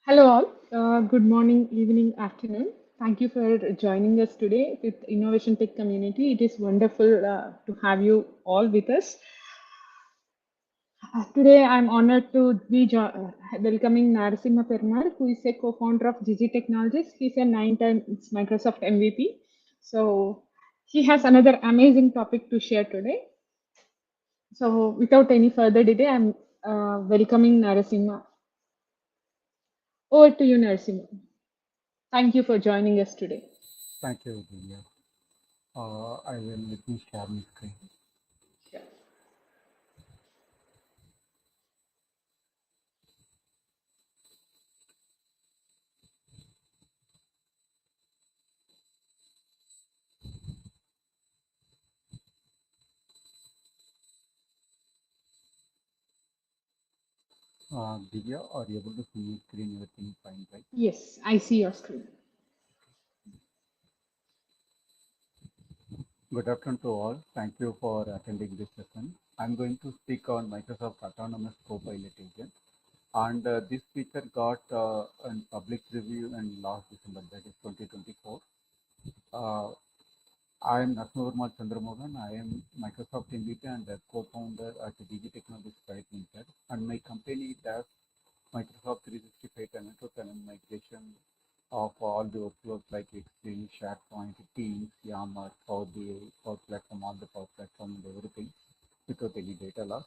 Hello, all. Good morning, evening, afternoon. Thank you for joining us today with Innovation Tech Community. It is wonderful to have you all with us. Today, I'm honored to be welcoming Narasimha Perumal, who is a co-founder of Gigi Technologies. He's a nine-time Microsoft MVP. So he has another amazing topic to share today. So without any further delay, I'm welcoming Narasimha. Over to you, Narasimha. Thank you for joining us today. Thank you, Divya. I will let me share my screen. Sure. Divya, are you able to see my screen? Everything fine, right? Yes, I see your screen. Good afternoon to all. Thank you for attending this session. I'm going to speak on Microsoft Autonomous Copilot Agent. And this feature got a public review in last December, that is 2024. Uh, I am Nasmavarmal Chandramohan. I am Microsoft MVP and a co-founder at DG Technologies Private Limited. And my company does Microsoft 365 tenant to tenant migration of all the workflows like Exchange, SharePoint, Teams, Yammer, Power BI, Power Platform, all the Power Platform and everything without any data loss.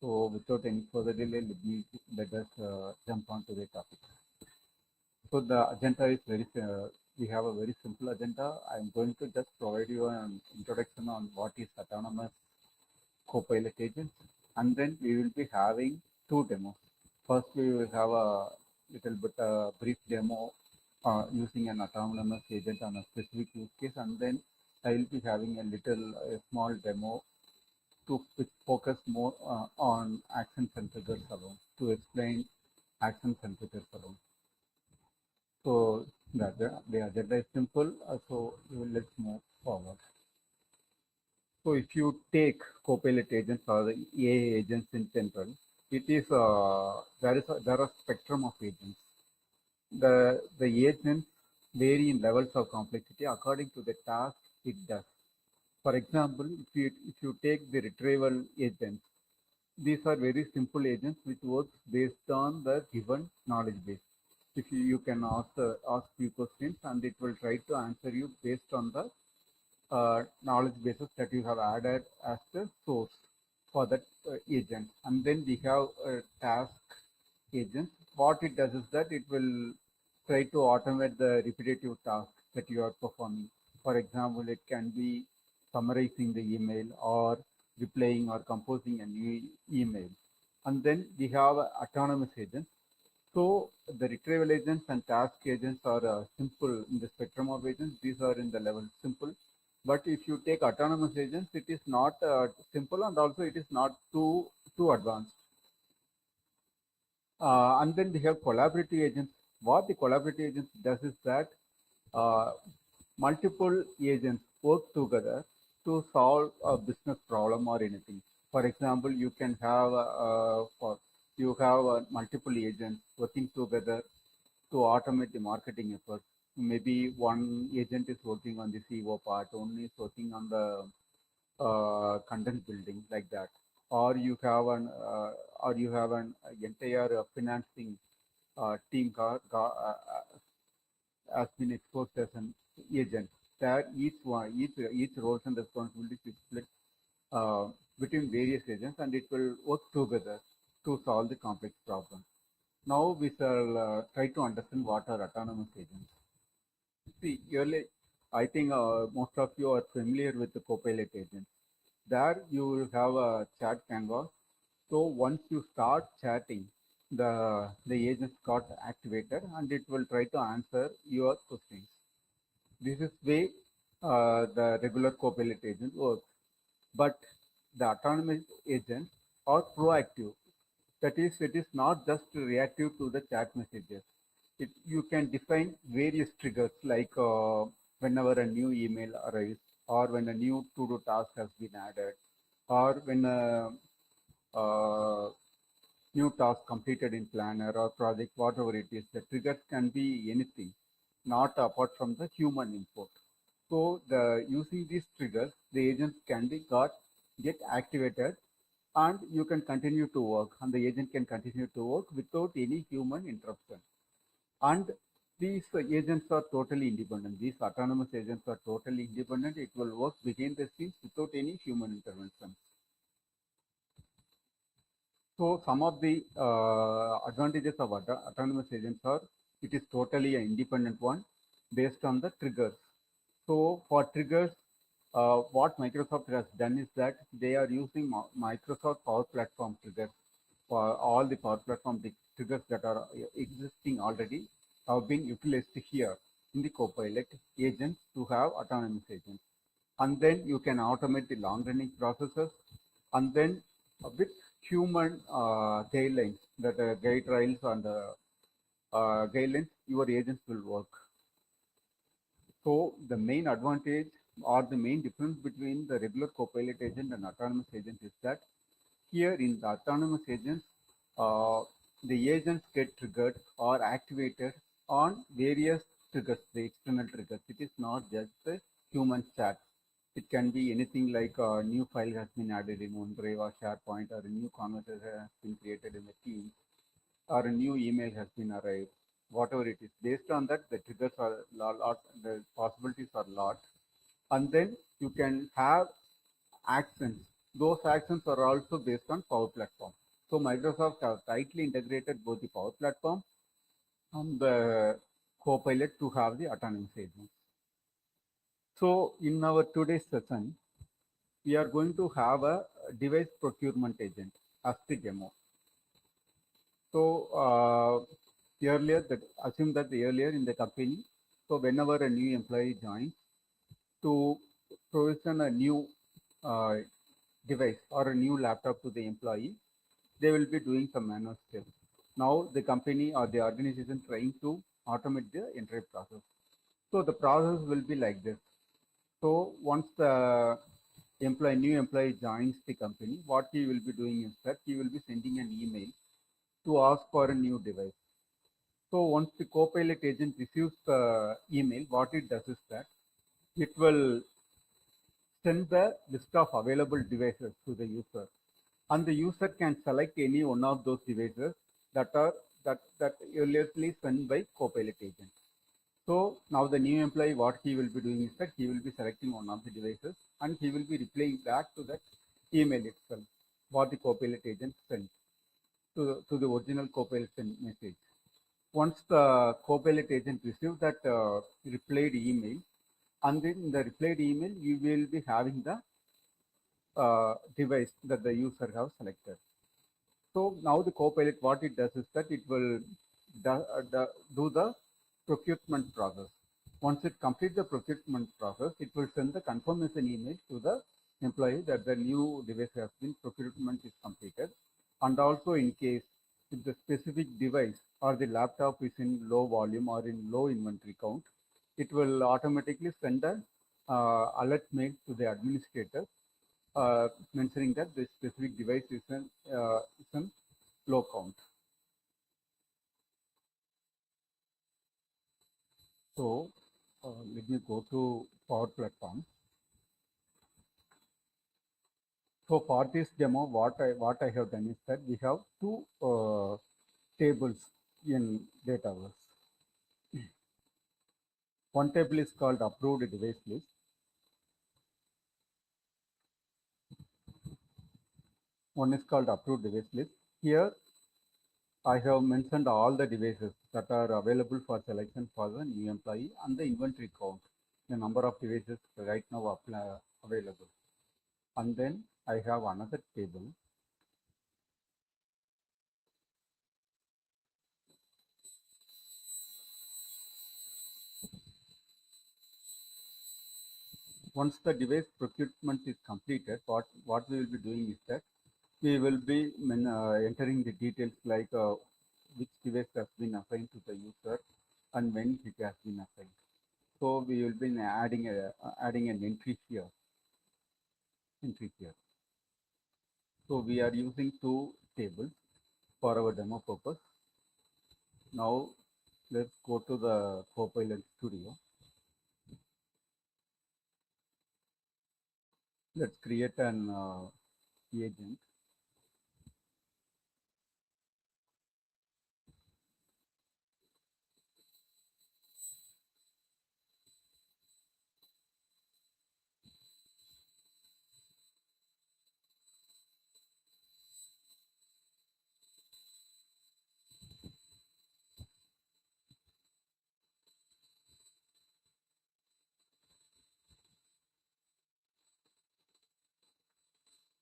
So without any further delay, let us jump on to the topic. So the agenda is we have a very simple agenda. I'm going to just provide you an introduction on what is autonomous Copilot agent, and then we will be having two demos. First, we will have a little bit brief demo using an autonomous agent on a specific use case, and then I will be having a small demo to focus more on actions and triggers alone, to explain actions and triggers alone. So the agenda is simple. Let's move forward. So if you take Copilot agents or the AI agents in general, it is there are spectrum of agents. The agents vary in levels of complexity according to the task it does. For example, if you take the retrieval agents, these are very simple agents which works based on the given knowledge base. If you can ask few questions and it will try to answer you based on the knowledge bases that you have added as the source for that agent. And then we have a task agent. What it does is that it will try to automate the repetitive task that you are performing. For example, it can be summarizing the email or replying or composing a new email. And then we have autonomous agents. So the retrieval agents and task agents are simple in the spectrum of agents. These are in the level simple. But if you take autonomous agents, it is not simple, and also it is not too advanced. And then we have collaborative agents. What the collaborative agents does is that uh, multiple agents work together to solve a business problem or anything. For example, you have multiple agents working together to automate the marketing effort. Maybe one agent is working on the CO part, one is working on the content building, like that. Or you have an entire financing team has been exposed as an agent. That each roles and responsibilities is split uh, between various agents, and it will work together to solve the complex problem. Now we shall try to understand what are autonomous agents. See, early, I think most of you are familiar with the Copilot agent. There you will have a chat canvas. So once you start chatting, the agent got activated and it will try to answer your questions. This is way the regular Copilot agent works. But the autonomous agents are proactive. That is, it is not just reactive to the chat messages. You can define various triggers like whenever a new email arrives, or when a new to-do task has been added, or when uh, new task completed in planner or project, whatever it is. The triggers can be anything, not apart from the human input. So the using these triggers, the agents can be get activated, and you can continue to work, and the agent can continue to work without any human interruption. And these agents are totally independent. These autonomous agents are totally independent. It will work behind the scenes without any human intervention. So some of the advantages of autonomous agents are it is totally an independent one based on the triggers. So for triggers, what Microsoft has done is that they are using Microsoft Power Platform triggers for all the Power Platform triggers that are existing already have been utilized here in the Copilot agents to have autonomous agents. And then you can automate the long running processes, and then with human guidelines, that guide rails and guidelines, your agents will work. So the main advantage or the main difference between the regular Copilot agent and autonomous agent is that here in the autonomous agents, uh, the agents get triggered or activated on various triggers, the external triggers. It is not just the human chat. It can be anything like a new file has been added in OneDrive or SharePoint, or a new conversation has been created in the team, or a new email has been arrived. Whatever it is, based on that, the triggers are lot, the possibilities are lot, and then you can have actions. Those actions are also based on Power Platform. So Microsoft has tightly integrated both the Power Platform and the Copilot to have the autonomous agents. So in our today's session, we are going to have a device procurement agent as the demo. So assume that earlier in the company, so whenever a new employee joins, to provision a new uh, device or a new laptop to the employee, they will be doing some manual steps. Now the company or the organization trying to automate the entry process. So the process will be like this. So once the new employee joins the company, what he will be doing is that he will be sending an email to ask for a new device. So once the Copilot agent receives the email, what it does is that it will send the list of available devices to the user, and the user can select any one of those devices that are that earlierly sent by Copilot agent. So now the new employee, what he will be doing is that he will be selecting one of the devices, and he will be replying back to that email itself, what the Copilot agent sent to the original Copilot message. Once the Copilot agent receives that replied email, and then in the replied email, you will be having the device that the user has selected. So now the Copilot, what it does is that it will do the procurement process. Once it completes the procurement process, it will send the confirmation email to the employee that the new device has been procurement is completed. And also in case if the specific device or the laptop is in low volume or in low inventory count, it will automatically send an alert mail to the administrator mentioning that the specific device is in low count. So let me go to Power Platform. So for this demo, what I have done is that we have two tables in Dataverse. One table is called approved device list. One is called approved device list. Here I have mentioned all the devices that are available for selection for the new employee and the inventory count, the number of devices right now available. And then I have another table. Once the device procurement is completed, what we will be doing is that we will be entering the details like which device has been assigned to the user and when it has been assigned. So we will be adding an entry here. So we are using two tables. for our demo purpose. Now let's go to the Copilot Studio. Let's create an agent.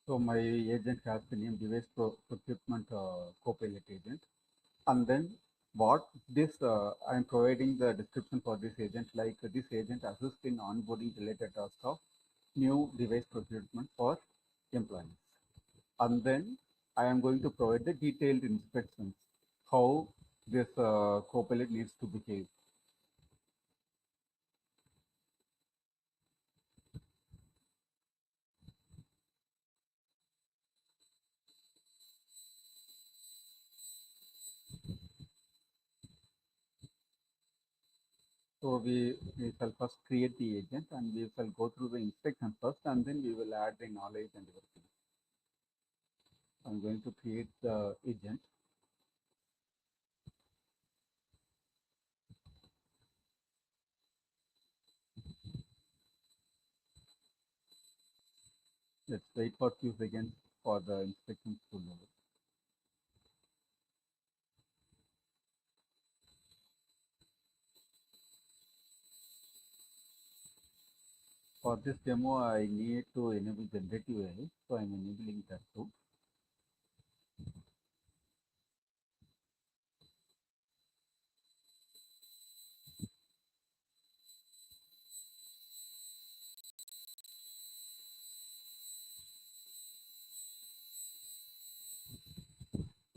So my agent has the name device procurement Copilot agent. And then what this I'm providing the description for this agent, like this agent assists in onboarding related tasks of new device procurement for employees. And then I am going to provide the detailed instructions how this Copilot needs to behave. So we shall first create the agent and we shall go through the instructions first, and then we will add the knowledge and everything. I'm going to create the agent. Let's wait for a few seconds for the instructions to load. For this demo, I need to enable generative AI, so I'm enabling that too.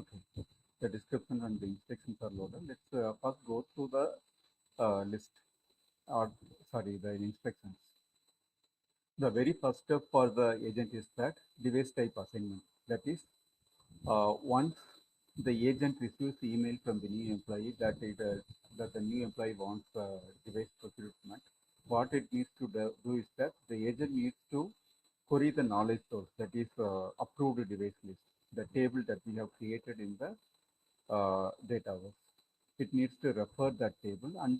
Okay, the description and the instructions are loaded. Let's first go through the list, or sorry, the instructions. The very first step for the agent is that device type assignment. That is, once the agent receives email from the new employee that the new employee wants device procurement, what it needs to do is that the agent needs to query the knowledge source, that is approved device list, the table that we have created in the database. It needs to refer that table, and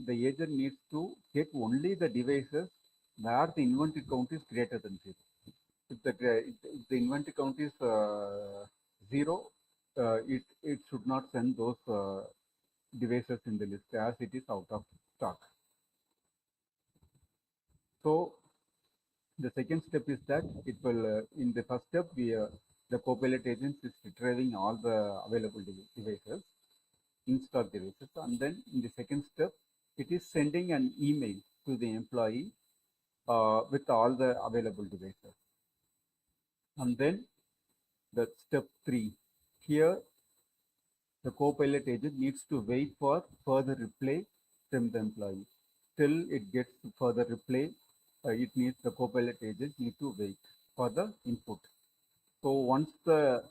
the agent needs to get only the devices where the inventory count is greater than 0. If the inventory count is 0, it should not send those devices in the list as it is out of stock. So the second step is that it will, in the first step, the Copilot agent is retrieving all the available devices, in-stock devices, and then in the second step, it is sending an email to the employee with all the available devices. And then the step 3, here the Copilot agent needs to wait for further reply from the employee. Till it gets further reply, it needs the Copilot agent need to wait for the input. So once the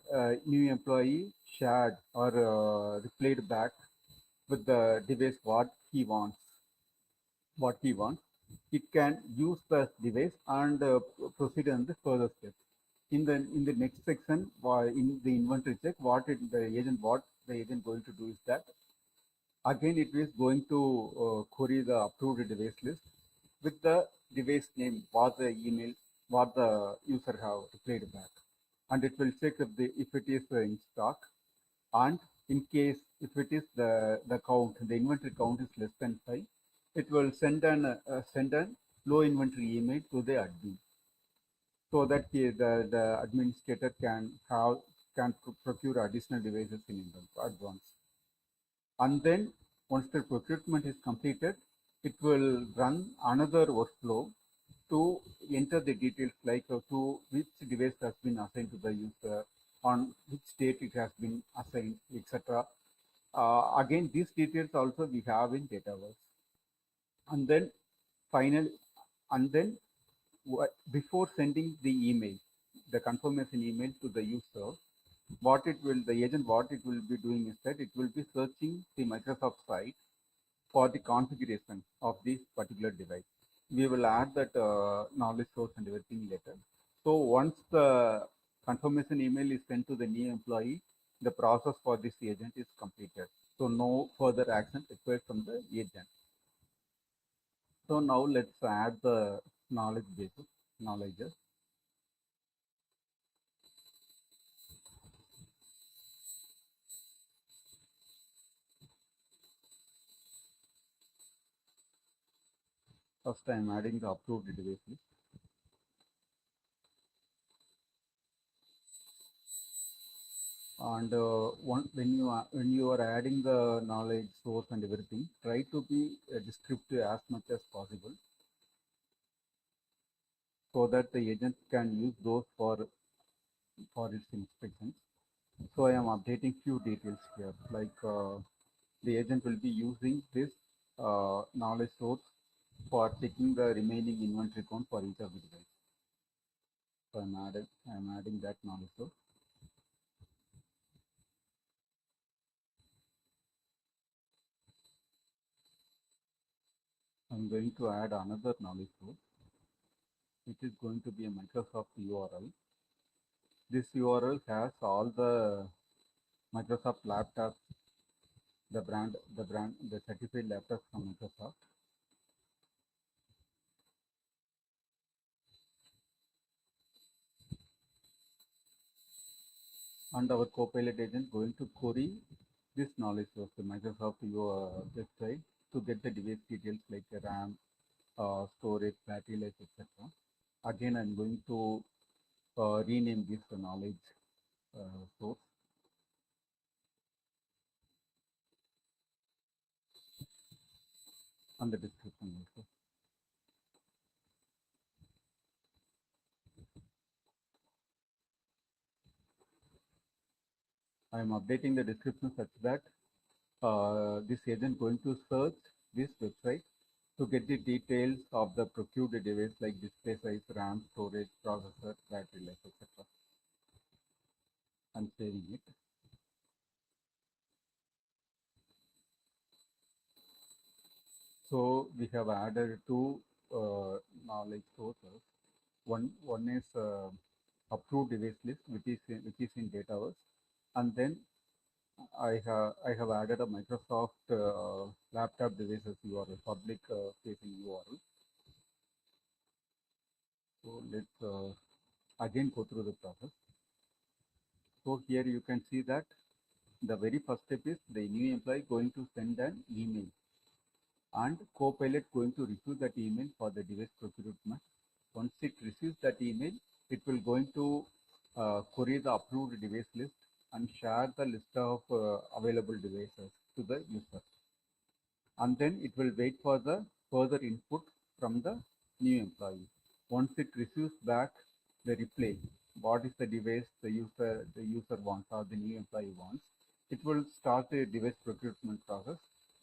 new employee shared or replied back with the device what he wants, it can use the device and proceed on the further steps. In the next section, in the inventory check, what the agent going to do is that again it is going to query the approved device list with the device name, what the email, what the user have replied back, and it will check if it is in stock, and in case if it is the inventory count is less than 5, it will send an low inventory email to the admin, so that the administrator can procure additional devices in advance. And then once the procurement is completed, it will run another workflow to enter the details, like to which device has been assigned to the user, on which date it has been assigned, etc. Again, these details also we have in database. And then finally, and then before sending the email, the confirmation email to the user, the agent, what it will be doing is that it will be searching the Microsoft site for the configuration of this particular device. We will add that knowledge source and everything later. So once the confirmation email is sent to the new employee, the process for this agent is completed. So no further action required from the agent. So now let's add the knowledge bases, knowledges. First I am adding the approved device list. And when you are adding the knowledge source and everything, try to be descriptive as much as possible, so that the agent can use those for its inspections. So I am updating few details here, like the agent will be using this knowledge source for checking the remaining inventory count for each of the devices. So I'm adding that knowledge source. I'm going to add another knowledge source, which is going to be a Microsoft URL. This URL has all the Microsoft laptops, the certified laptops from Microsoft. And our Copilot agent going to query this knowledge source, the Microsoft website, to get the device details like RAM, storage, battery life, etc. Again, I'm going to rename this knowledge source, and the description also. I am updating the description such that this agent going to search this website to get the details of the procured device like display size, RAM, storage, processor, battery life, etc. I'm saving it. So we have added two knowledge sources. One is approved device list, which is in Dataverse, and then I have added a Microsoft laptop devices URL, public facing URL. So let's again go through the process. So here you can see that the very first step is the new employee going to send an email, and Copilot going to receive that email for the device procurement. Once it receives that email, it will going to query the approved device list and share the list of available devices to the user. And then it will wait for the further input from the new employee. Once it receives back the reply, what is the device the user wants or the new employee wants, it will start the device procurement process,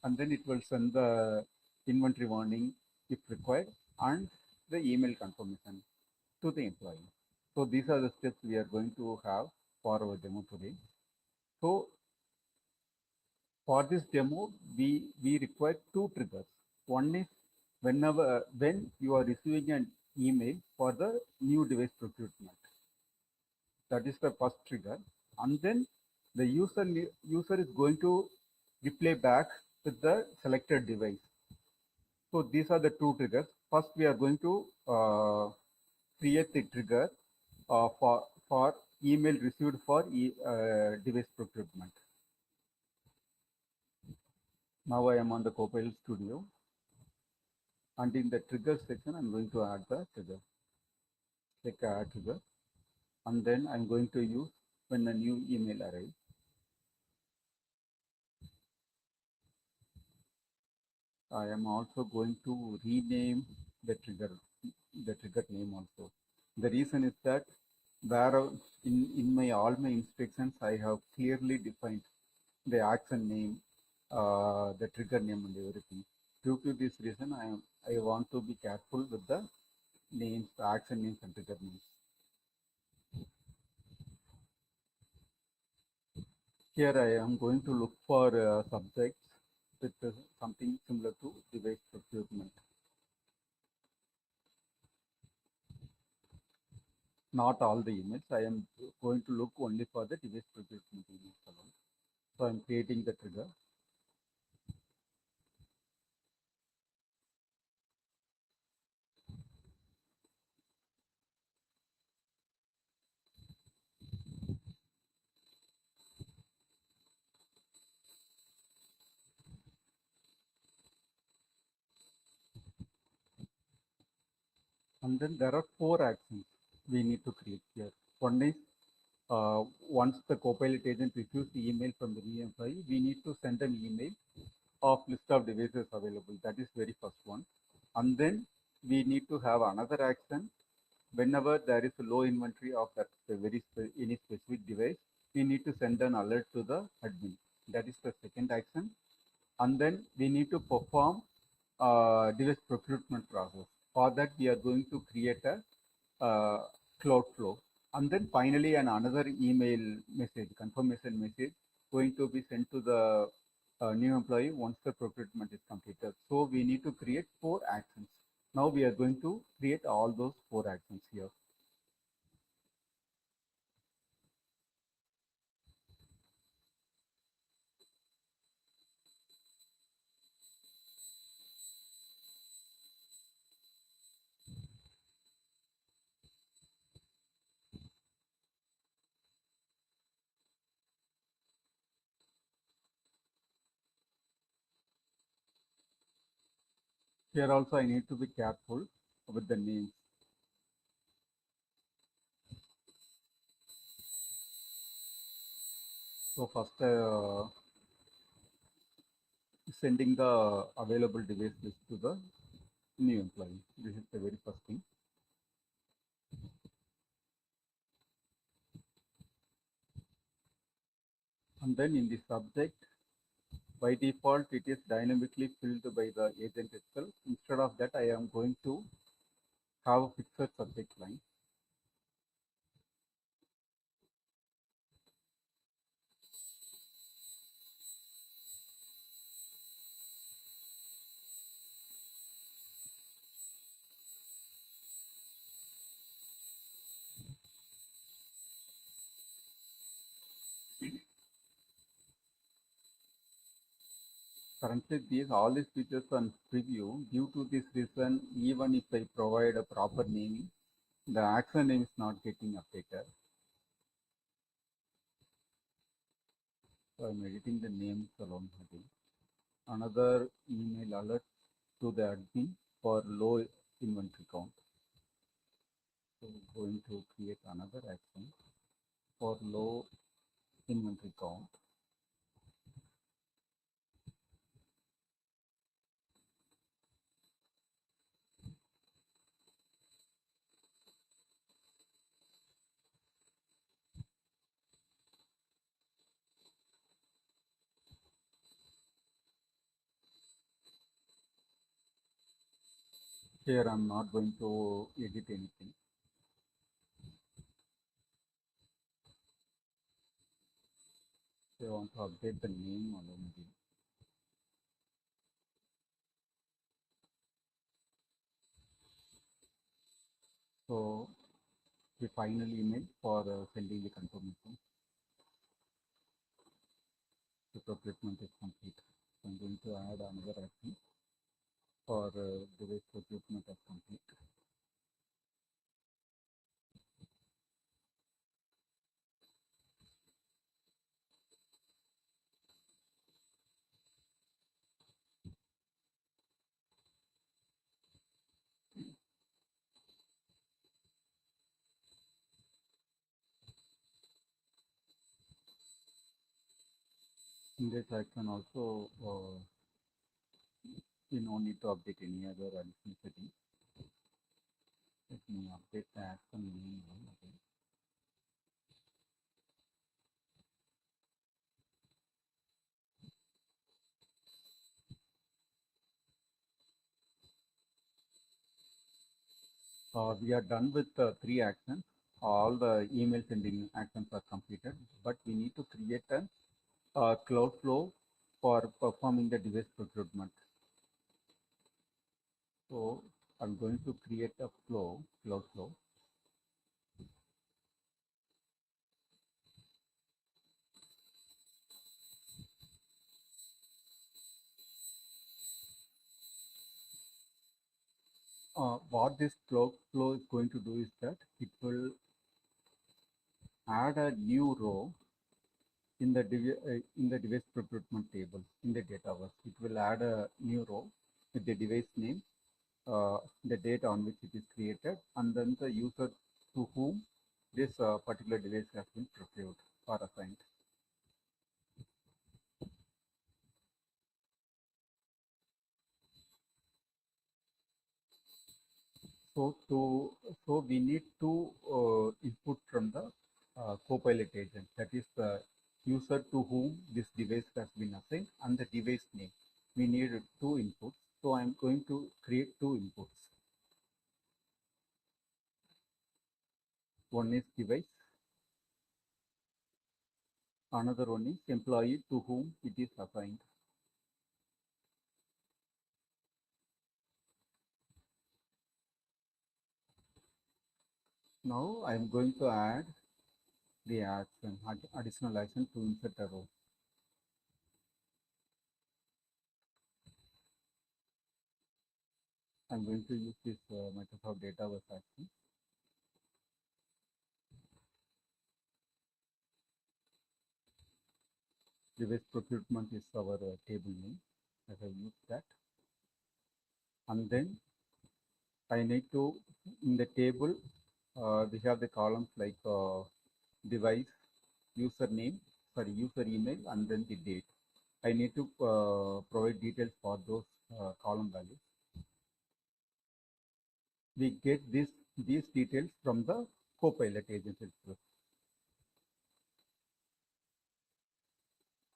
and then it will send the inventory warning if required and the email confirmation to the employee. So these are the steps we are going to have for our demo today. So for this demo, we require two triggers. One is when you are receiving an email for the new device procurement. That is the first trigger. And then the user is going to reply back with the selected device. So these are the two triggers. First, we are going to create the trigger for email received for device procurement. Now I am on the Copilot Studio, and in the trigger section, I'm going to add the trigger. Click add trigger, and then I'm going to use when a new email arrives. I am also going to rename the trigger name also. The reason is that where in my all my instructions I have clearly defined the action name, the trigger name, and everything. Due to this reason, I want to be careful with the names, the action names, and trigger names. Here I am going to look for subjects with something similar to device procurement. Not all the emails. I am going to look only for the device procurement emails alone. So I'm creating the trigger. And then there are 4 actions we need to create here. One is once the Copilot agent receives the email from the new employee, we need to send an email of list of devices available. That is very first one. And then we need to have another action whenever there is a low inventory of that any specific device, we need to send an alert to the admin. That is the second action. And then we need to perform device procurement process. For that, we are going to create a cloud flow. And then finally, another email message, confirmation message, going to be sent to the new employee once the procurement is completed. So we need to create 4 actions. Now we are going to create all those 4 actions here. Here also I need to be careful with the names. So first sending the available device list to the new employee. This is the very first thing. And then in the subject, by default, it is dynamically filled by the agent itself. Instead of that, I am going to have a fixed subject line. Currently, all these features on preview. Due to this reason, even if I provide a proper naming, the action name is not getting updated. So I'm editing the names alone again. Another email alert to the admin for low inventory count. So going to create another action for low inventory count. Here I'm not going to edit anything. So I want to update the name alone again. So the final email for sending the confirmation. The procurement is complete. So I'm going to add another action for the procurement is complete. In this action also, you no need to update any other additional setting. Let me update the action name again. We are done with 3 actions. All the email sending actions are completed, but we need to create a Cloudflow for performing the device procurement. So I'm going to create a Cloudflow. What this Cloudflow is going to do is that it will add a new row in the device procurement table in the Dataverse. It will add a new row with the device name, the date on which it is created, and then the user to whom this particular device has been procured or assigned. So we need to input from the Copilot agent, that is the user to whom this device has been assigned and the device name. We need two inputs. So I'm going to create two inputs. One is device, another one is employee to whom it is assigned. Now I'm going to add the action, additional action to insert a row. I'm going to use this Microsoft Dataverse action. Device procurement is our table name, as I use that. And then I need to, in the table, we have the columns like device, user email, and then the date. I need to provide details for those column values. We get these details from the Copilot agent itself.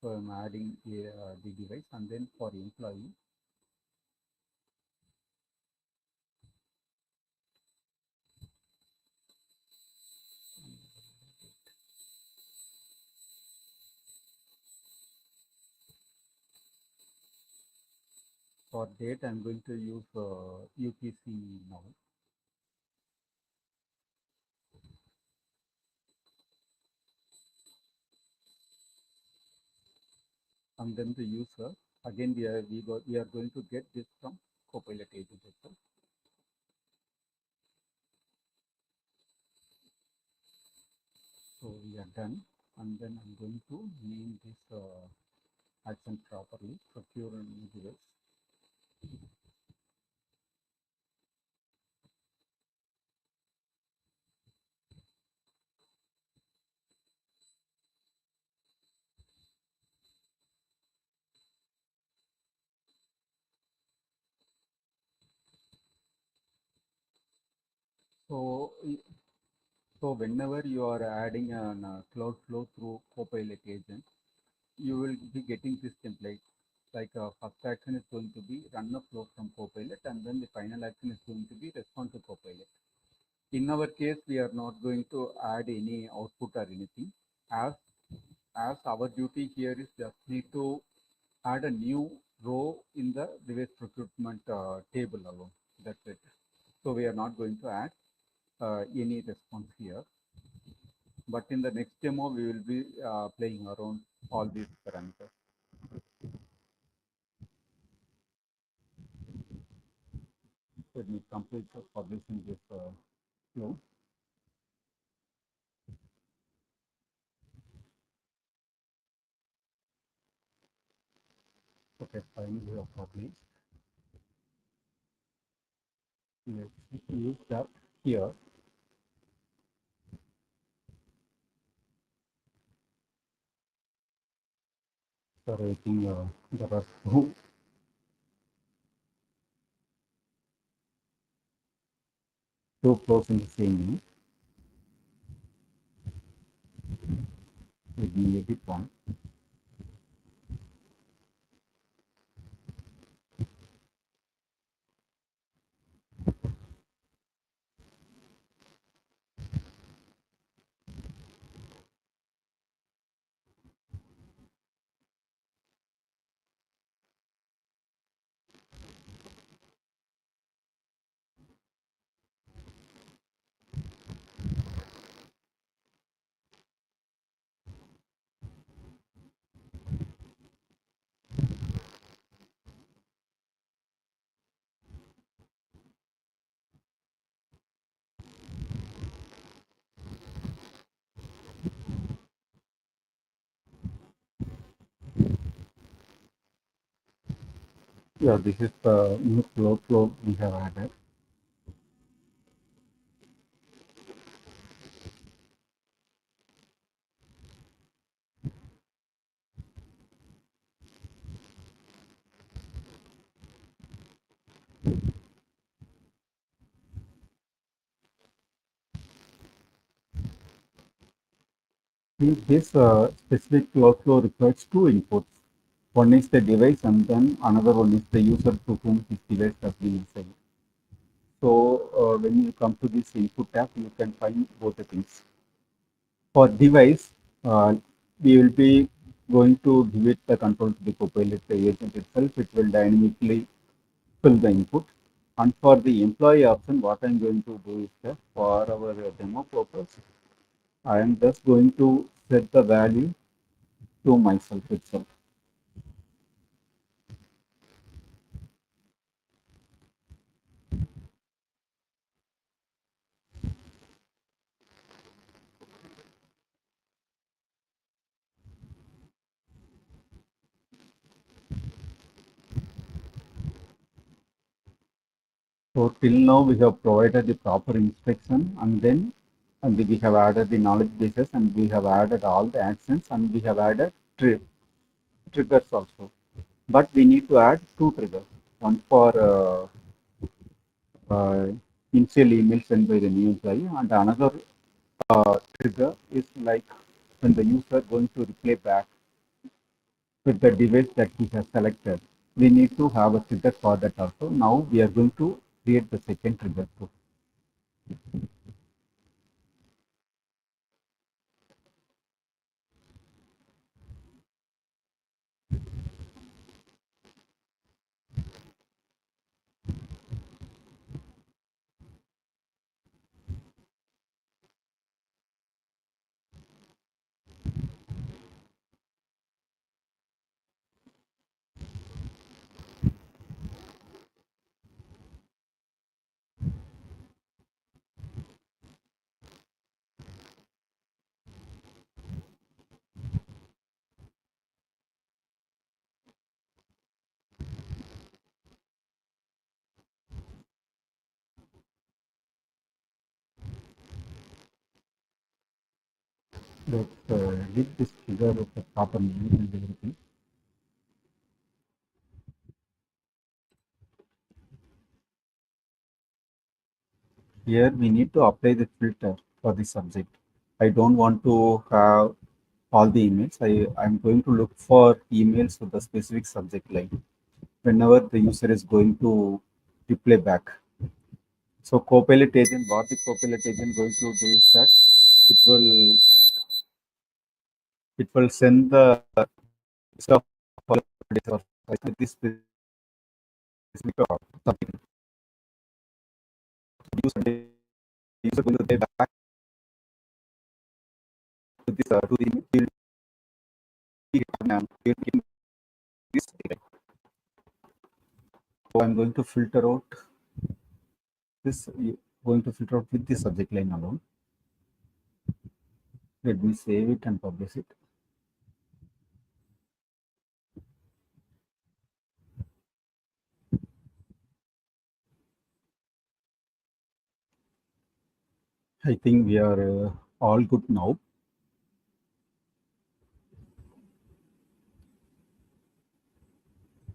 So I'm adding the device, and then for employee, for date I'm going to use UPC now. And then the user, again we are going to get this from Copilot agent itself. So we are done, and then I'm going to name this action properly, procure a new device. So, so whenever you are adding a Cloudflow through Copilot agent, you will be getting this template. Like first action is going to be run a flow from Copilot, and then the final action is going to be respond to Copilot. In our case, we are not going to add any output or anything. As our duty here is just need to add a new row in the device procurement table alone. That's it. So we are not going to add any response here. But in the next demo, we will be playing around all these parameters. Let me complete publishing this flow. Okay, finally we have published. Let's use that here. So I think there are two flows in the same unit. Let me edit one. Yeah, this is the new flow we have added. This specific workflow requires two inputs. One is the device and then another one is the user to whom this device has been assigned. So when you come to this input tab, you can find both the things. For device, we will be going to give it the control to the Copilot agent itself. It will dynamically fill the input. And for the employee option, what I'm going to do is that for our demo purpose, I am just going to set the value to myself itself. So till now we have provided the proper inspection and we have added the knowledge bases and we have added all the actions and we have added triggers also. But we need to add two triggers. One for uh, initial email sent by the new employee and another trigger is like when the user going to reply back with the device that he has selected. We need to have a trigger for that also. Now we are going to create the second trigger. Let's give this trigger with the proper name and everything. Here we need to apply the filter for the subject. I don't want to have all the emails. I'm going to look for emails with a specific subject line whenever the user is going to reply back. So Copilot agent, what the Copilot agent going to do is that it will it will send the list of this specific subject. User going to reply back to this to the email. This. So I'm going to filter out this, going to filter out with the subject line alone. Let me save it and publish it. I think we are all good now.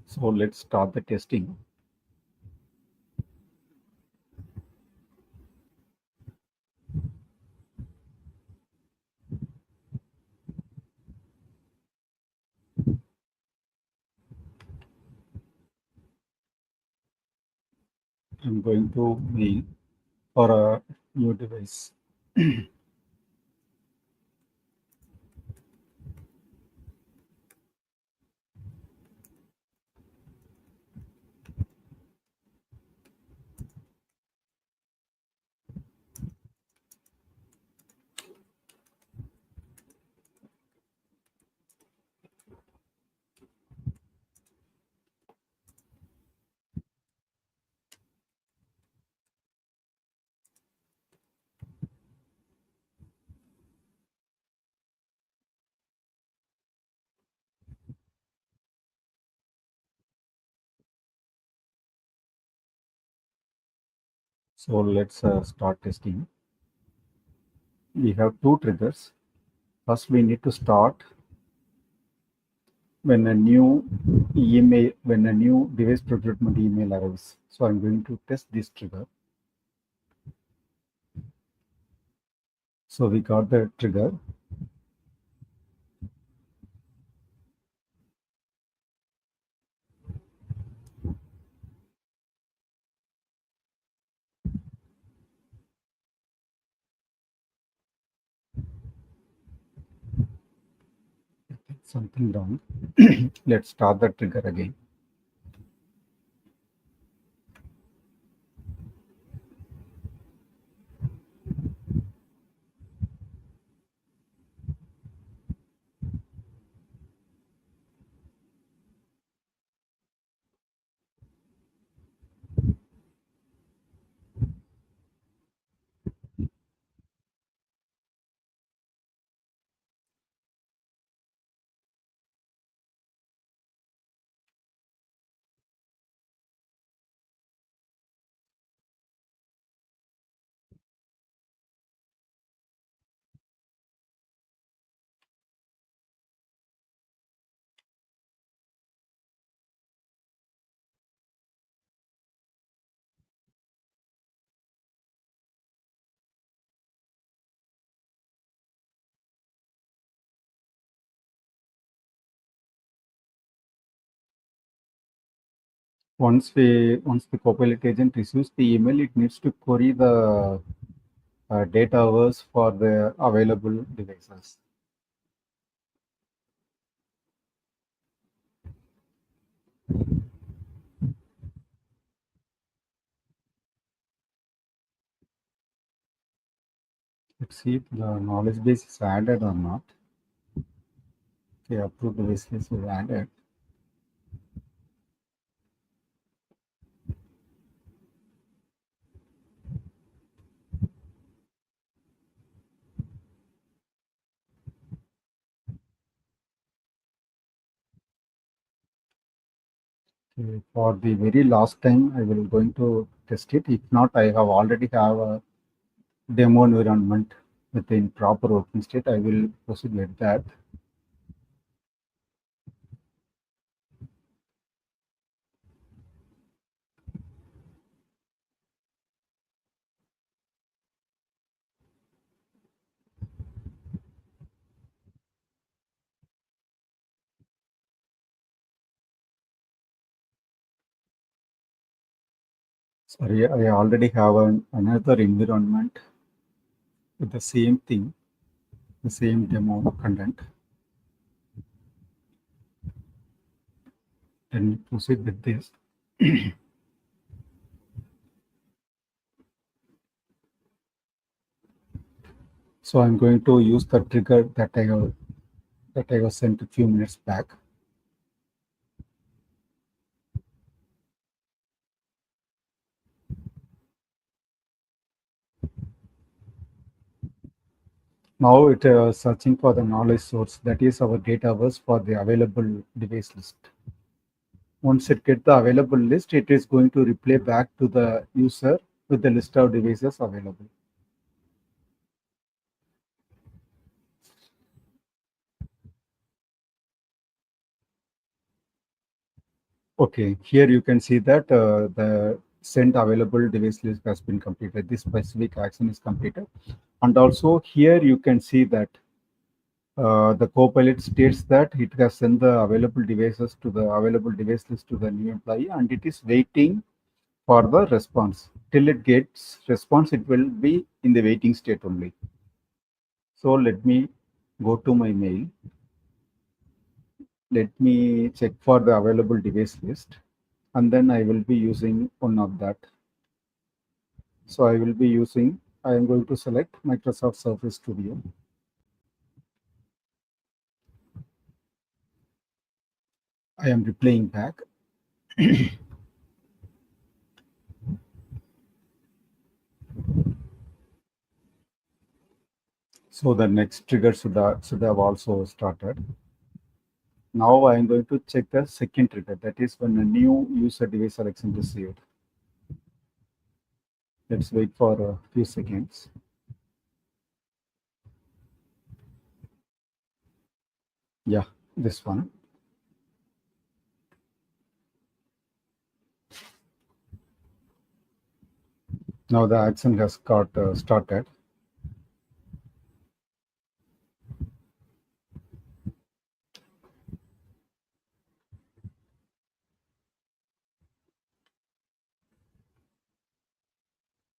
So let's start the testing. I'm going to mail for a new device. So let's start testing. We have two triggers. First, we need to start when a new device procurement email arrives. So I'm going to test this trigger. So we got the trigger. Something wrong. Let's start the trigger again. Once the Copilot agent receives the email, it needs to query the data hours for the available devices. Let's see if the knowledge base is added or not. Okay, approved device list is added. Okay, for the very last time, I will going to test it. If not, I have already have a demo environment within proper working state. I will proceed with that. Sorry, I already have another environment with the same thing, the same demo content. Then we proceed with this. So I'm going to use the trigger that I was sent a few minutes back. Now it is searching for the knowledge source, that is our database for the available device list. Once it gets the available list, it is going to replay back to the user with the list of devices available. Okay, here you can see that the send available device list has been completed. This specific action is completed. And also here you can see that the Copilot states that it has sent the available devices to the available device list to the new employee, and it is waiting for the response. Till it gets response, it will be in the waiting state only. So let me go to my mail. Let me check for the available device list, and then I will be using one of that. So I will be using, I am going to select Microsoft Surface Studio. I am replaying back. So the next trigger should have also started. Now I am going to check the second trigger, that is when a new user device selection is received. Let's wait for a few seconds. Yeah, this one. Now the action has got started.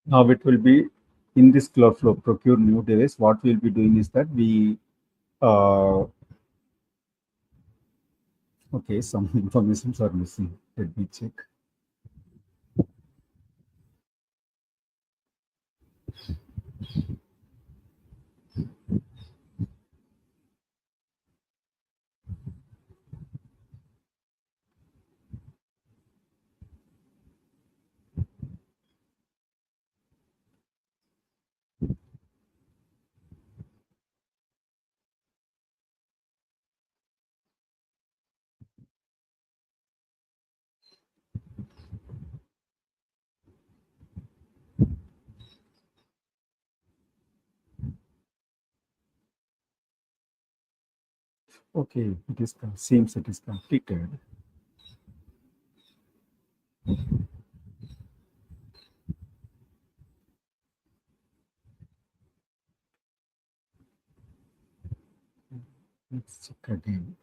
Now it will be in this Cloudflow procure new device. What we'll be doing is that we okay, some informations are missing. Let me check. Okay, it is seems it is completed. Let's check again.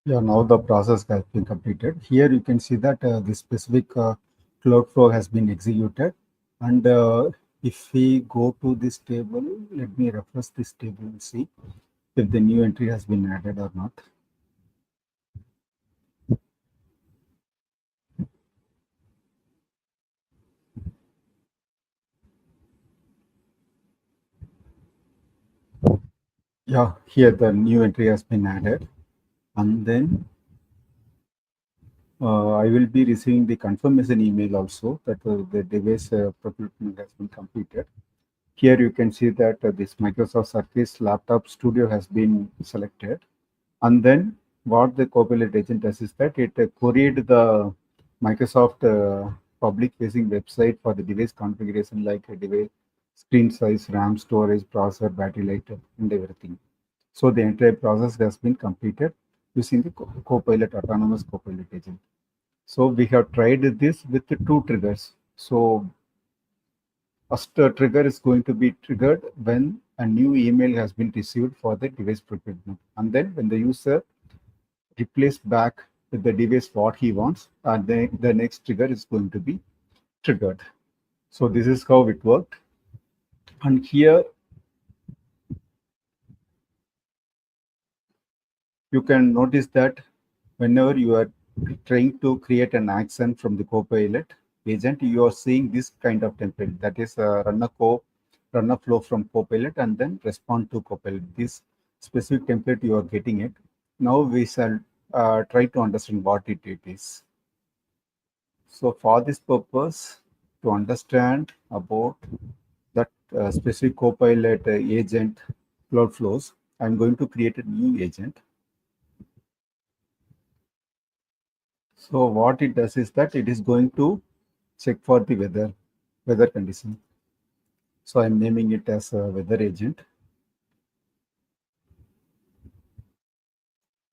Yeah, now the process has been completed. Here you can see that the specific cloud flow has been executed. And if we go to this table, let me refresh this table and see if the new entry has been added or not. Yeah, here the new entry has been added. And then I will be receiving the confirmation email also that the device procurement has been completed. Here you can see that this Microsoft Surface Laptop Studio has been selected. And then what the Copilot agent does is that it queried the Microsoft public facing website for the device configuration like a device screen size, RAM, storage, processor, battery life, and everything. So the entire process has been completed using the Copilot autonomous Copilot agent. So we have tried this with the two triggers. So first trigger is going to be triggered when a new email has been received for the device procurement. And then when the user replace back with the device what he wants, and then the next trigger is going to be triggered. So this is how it worked. And here you can notice that whenever you are trying to create an action from the Copilot agent, you are seeing this kind of template, that is run a flow from Copilot and then respond to Copilot. This specific template you are getting it. Now we shall try to understand what it is. So for this purpose, to understand about that specific Copilot agent cloud flows, I'm going to create a new agent. So what it does is that it is going to check for the weather condition. So I'm naming it as a weather agent.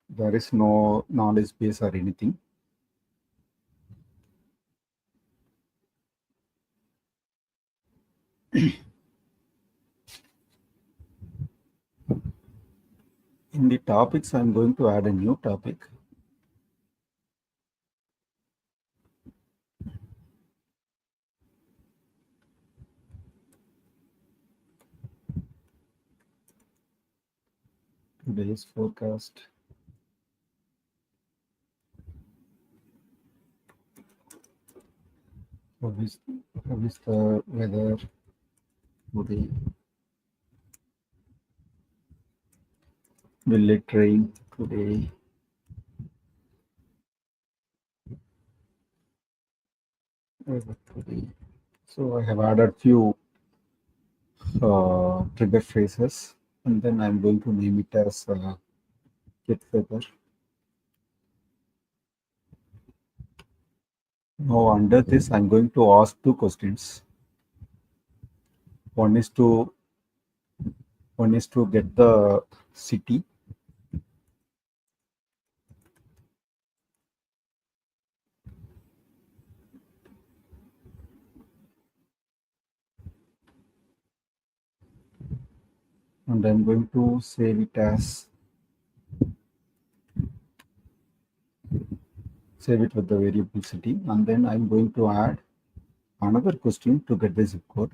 There is no knowledge base or anything. In the topics, I'm going to add a new topic. Today's forecast. How is the weather today? Will it rain today? Today. So I have added few trigger phrases, and then I'm going to name it as get weather. Now under this, I'm going to ask two questions. One is to get the city, and I'm going to save it with the variable city, and then I'm going to add another question to get the zip code.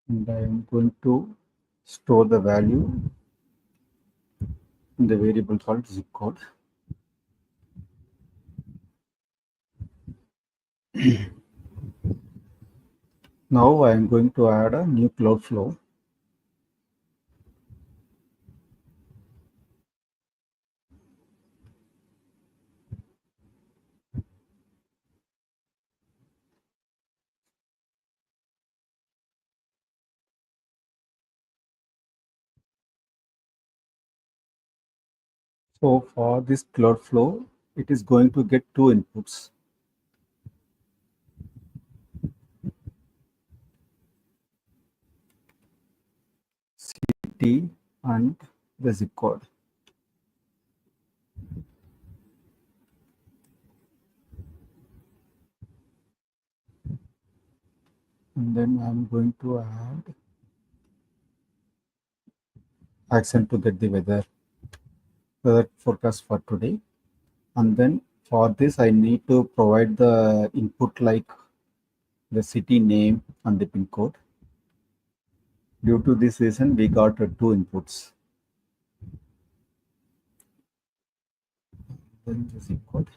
And I'm going to store the value in the variable called zip code. Now I'm going to add a new cloud flow. So for this cloud flow, it is going to get two inputs, city and the zip code. And then I'm going to add accent to get the weather forecast for today. And then for this, I need to provide the input like the city name and the pin code. Due to this reason, we got two inputs. Then the zip code.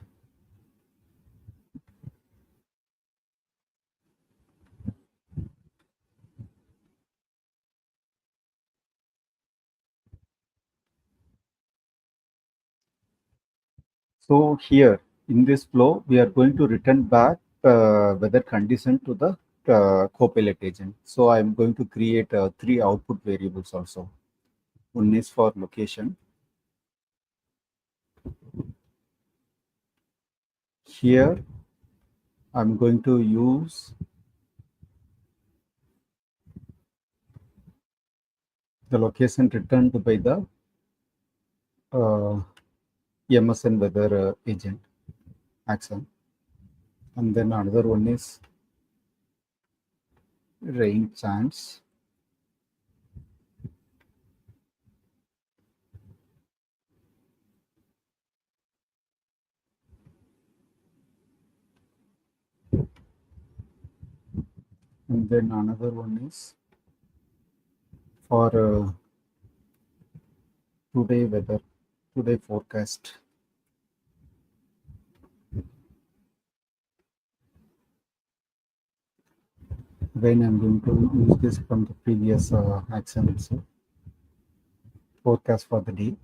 So here in this flow, we are going to return back weather condition to the Copilot agent. So I'm going to create three output variables also. One is for location. Here I'm going to use the location returned by the uh, MSN weather agent action. And then another one is rain chance. And then another one is for today weather, today forecast. Again, I'm going to use this from the previous action itself, forecast for the day.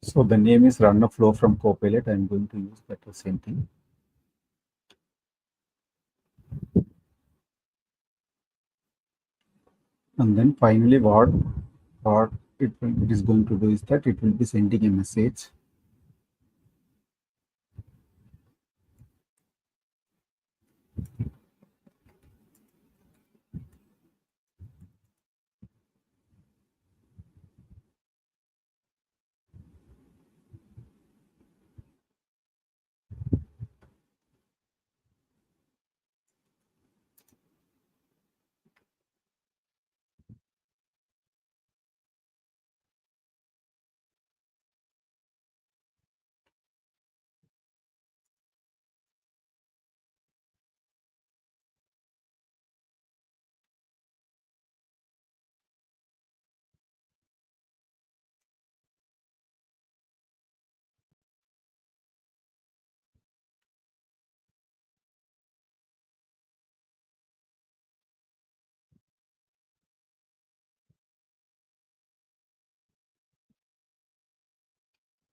So the name is run a flow from Copilot. I'm going to use that the same thing. And then finally what it is going to do is that it will be sending a message.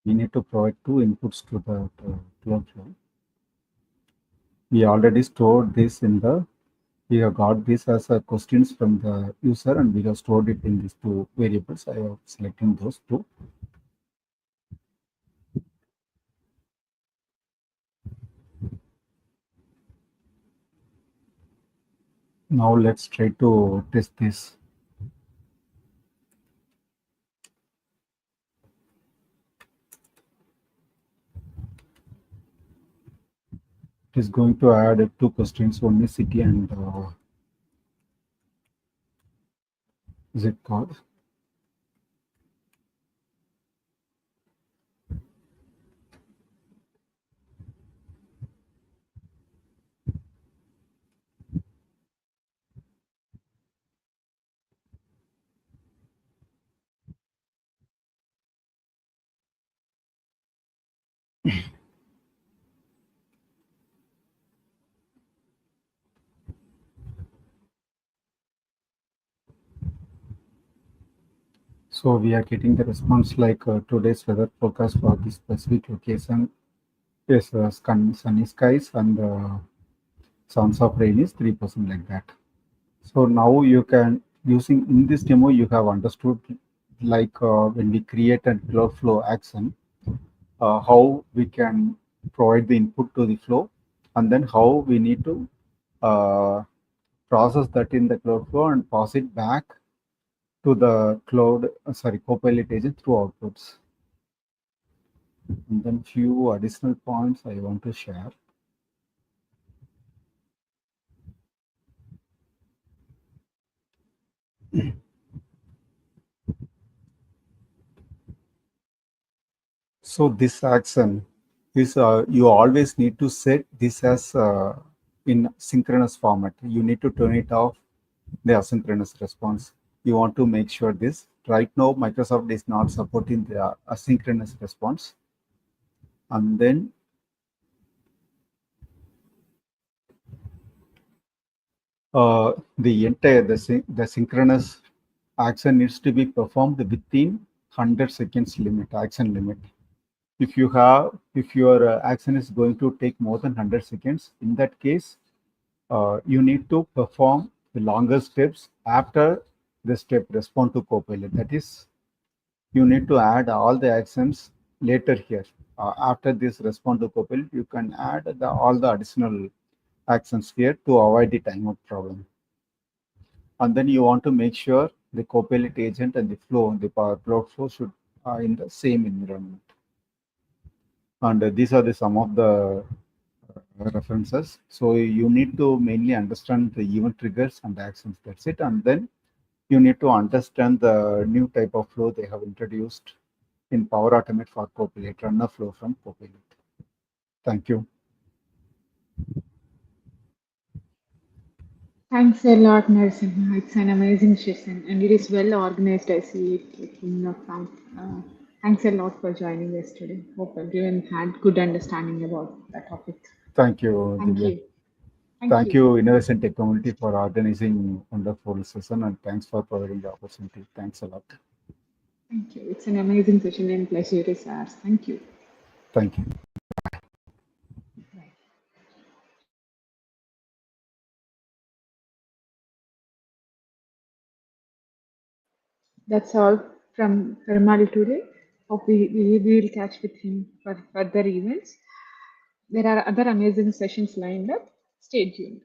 We need to provide two inputs to the cloud flow. We already stored this in the, we have got this as a questions from the user and we have stored it in these two variables. I have selected those two. Now let's try to test this. It is going to add two questions, one is city and zip code. So we are getting the response like today's weather forecast for this specific location is sunny skies and chance of rain is 3% like that. So now you can, using in this demo, you have understood like when we create a cloud flow action, how we can provide the input to the flow and then how we need to uh, process that in the cloud flow and pass it back to the cloud, Copilot agent through outputs. And then few additional points I want to share. So this action is you always need to set this as in synchronous format. You need to turn it off the asynchronous response. You want to make sure this. Right now, Microsoft is not supporting the asynchronous response. And then the entire the synchronous action needs to be performed within 100 seconds limit, action limit. If your action is going to take more than 100 seconds, in that case, you need to perform the longer steps after the step respond to Copilot. That is, you need to add all the actions later here. After this respond to Copilot, you can add all the additional actions here to avoid the timeout problem. And then you want to make sure the Copilot agent and the flow, the power cloud flow should in the same environment. And these are the some of the references. So you need to mainly understand the event triggers and the actions. That's it. And then you need to understand the new type of flow they have introduced in Power Automate for Copilot, run a flow from Copilot. Thank you. Thanks a lot, Narasimha. It's an amazing session and it is well organized. I see it like, in your account. Thanks a lot for joining us today. Hope everyone had good understanding about that topic. Thank you, Thank Divya. you. Thank Thank you. you, Innovation Tech Community, for organizing wonderful session and thanks for providing the opportunity. Thanks a lot. Thank you. It's an amazing session and pleasure is ours. Thank you. Thank you. Bye. That's all from Peramal today. Hope we will catch with him for further events. There are other amazing sessions lined up. Stay tuned.